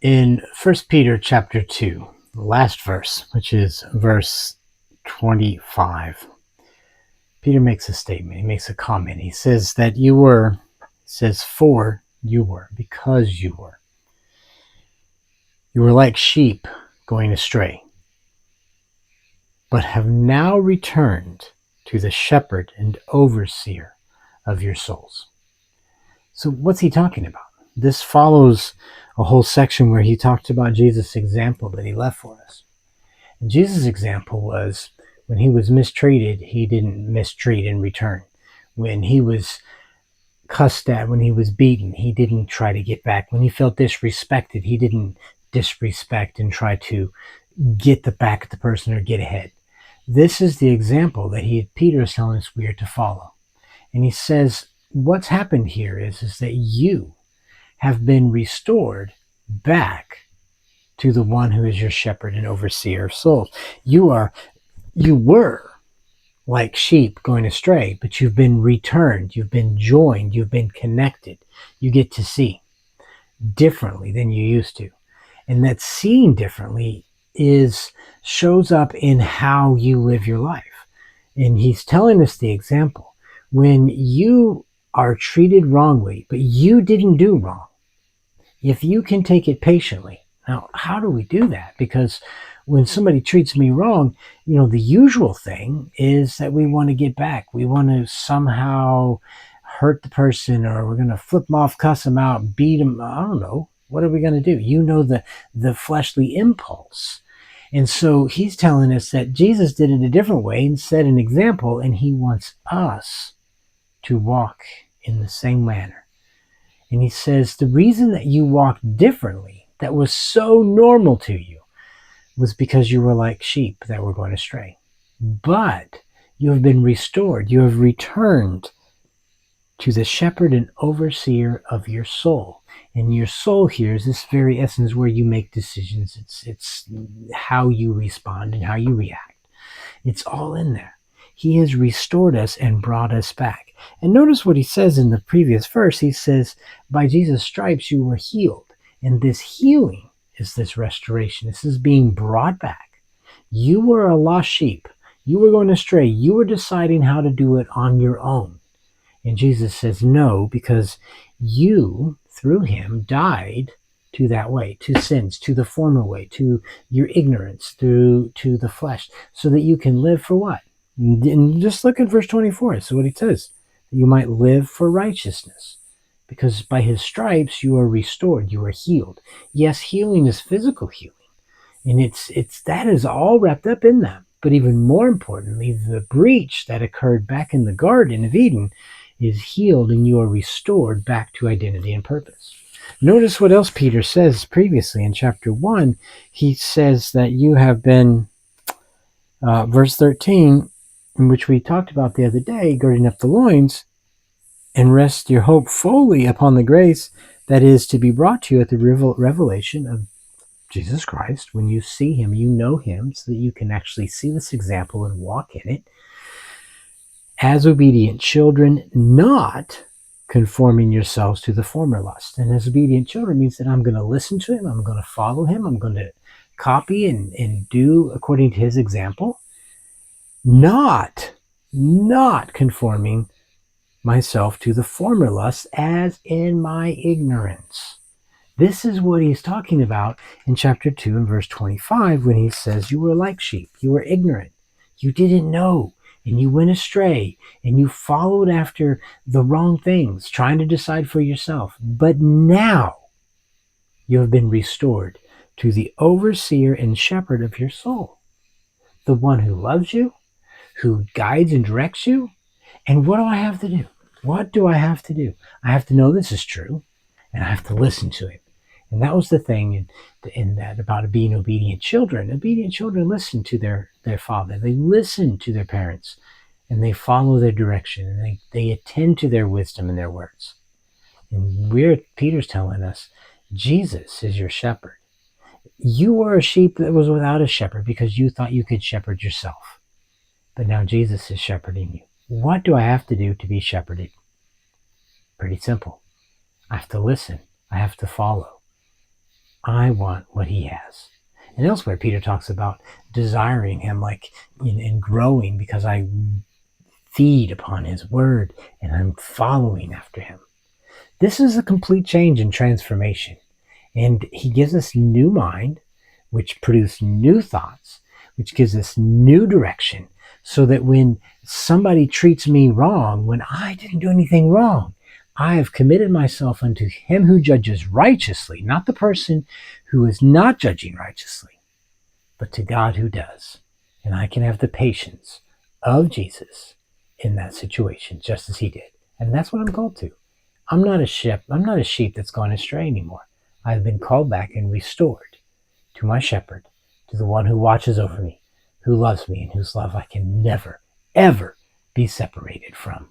In 1 Peter chapter 2, the last verse, which is verse 25, Peter makes a statement. He makes a comment. He says that for you were, because you were. You were like sheep going astray, but have now returned to the shepherd and overseer of your souls. So what's he talking about? This follows a whole section where he talked about Jesus' example that he left for us. And Jesus' example was when he was mistreated, he didn't mistreat in return. When he was cussed at, when he was beaten, he didn't try to get back. When he felt disrespected, he didn't disrespect and try to get the back of the person or get ahead. This is the example that Peter is telling us we are to follow. And he says, what's happened here is that you have been restored back to the one who is your shepherd and overseer of souls. You were like sheep going astray, but you've been returned, you've been joined, you've been connected. You get to see differently than you used to. And that seeing differently shows up in how you live your life. And he's telling us the example. When you are treated wrongly, but you didn't do wrong, if you can take it patiently. Now, how do we do that? Because when somebody treats me wrong, the usual thing is that we want to get back. We want to somehow hurt the person, or we're going to flip them off, cuss them out, beat them. I don't know. What are we going to do? The fleshly impulse. And so he's telling us that Jesus did it a different way and set an example, and he wants us to walk in the same manner. And he says the reason that you walked differently, that was so normal to you, was because you were like sheep that were going astray. But you have been restored. You have returned to the shepherd and overseer of your soul. And your soul here is this very essence where you make decisions. It's how you respond and how you react. It's all in there. He has restored us and brought us back. And notice what he says in the previous verse. He says, by Jesus' stripes you were healed. And this healing is this restoration. This is being brought back. You were a lost sheep. You were going astray. You were deciding how to do it on your own. And Jesus says no, because you, through him, died to that way, to sins, to the former way, to your ignorance, to the flesh, so that you can live for what? And just look at verse 24. So what he says, you might live for righteousness, because by his stripes you are restored, you are healed. Yes, healing is physical healing, and it's that is all wrapped up in that. But even more importantly, the breach that occurred back in the Garden of Eden is healed, and you are restored back to identity and purpose. Notice what else Peter says previously in chapter 1. He says that you have been, verse 13, in which we talked about the other day, girding up the loins, and rest your hope fully upon the grace that is to be brought to you at the revelation of Jesus Christ. When you see him, you know him, so that you can actually see this example and walk in it. As obedient children, not conforming yourselves to the former lust. And as obedient children means that I'm going to listen to him, I'm going to follow him, I'm going to copy and do according to his example. Not conforming myself to the former lust, as in my ignorance. This is what he's talking about in chapter 2 and verse 25, when he says you were like sheep, you were ignorant, you didn't know, and you went astray, and you followed after the wrong things, trying to decide for yourself. But now you have been restored to the overseer and shepherd of your soul, the one who loves you, who guides and directs you. And what do I have to do? What do I have to do? I have to know this is true, and I have to listen to him. And that was the thing in that about being obedient children. Obedient children listen to their father. They listen to their parents, and they follow their direction, and they attend to their wisdom and their words. And Peter's telling us, Jesus is your shepherd. You were a sheep that was without a shepherd because you thought you could shepherd yourself. But now Jesus is shepherding you. What do I have to do to be shepherded? Pretty simple. I have to listen. I have to follow. I want what he has. And elsewhere, Peter talks about desiring him, like in growing, because I feed upon his word and I'm following after him. This is a complete change and transformation. And he gives us new mind, which produce new thoughts, which gives us new direction, so that when somebody treats me wrong, when I didn't do anything wrong, I have committed myself unto him who judges righteously, not the person who is not judging righteously, but to God who does. And I can have the patience of Jesus in that situation, just as he did. And that's what I'm called to. I'm not a sheep that's gone astray anymore. I've been called back and restored to my shepherd, to the one who watches over me, who loves me, and whose love I can never, ever be separated from.